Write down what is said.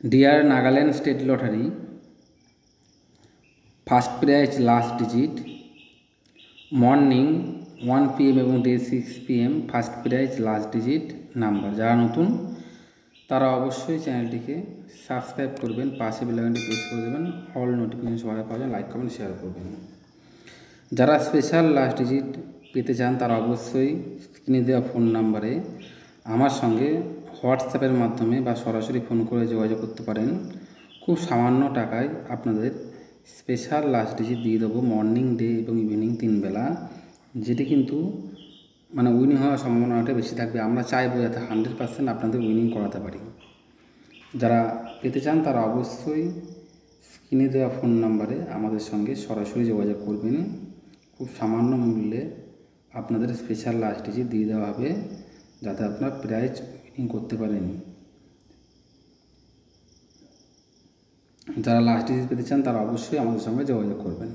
Deer Nagaland state lottery, first prize last digit, morning 1 PM এবং day 6 PM first prize last digit number. যারা নতুন তারা অবশ্যই চ্যানেলটিকে সাবস্ক্রাইব করবেন, পাশে বেল আইকনটি প্রেস করে দেবেন, অল নোটিফিকেশন সবার পাবেন, লাইক কমেন্ট শেয়ার করবেন। যারা স্পেশাল লাস্ট ডিজিট পেতে চান তারা অবশ্যই স্ক্রিনে দেওয়া ফোন নাম্বারে আমার সঙ্গে হোয়াটসঅ্যাপের মাধ্যমে বা সরাসরি ফোন করে যোগাযোগ করতে পারেন। খুব সামান্য টাকায় আপনাদের স্পেশাল লাস্ট ডিজিট দিয়ে দেবো, মর্নিং, ডে এবং ইভিনিং 3 বেলা, যেটি কিন্তু মানে উইনিং হওয়ার সম্ভাবনাটা বেশি থাকবে। আমরা চাইবো যাতে 100% আপনাদের উইনিং করাতে পারি। যারা পেতে চান তারা অবশ্যই স্ক্রিনে দেওয়া ফোন নাম্বারে আমাদের সঙ্গে সরাসরি যোগাযোগ করবেন। খুব সামান্য মূল্যে আপনাদের স্পেশাল লাস্ট ডিজিট দিয়ে দেওয়া হবে, যাতে আপনারা প্রাইজ উইনিং করতে পারেন। যারা লাস্ট ডিজিট পেতে চান তারা অবশ্যই আমাদের সঙ্গে যোগাযোগ করবেন।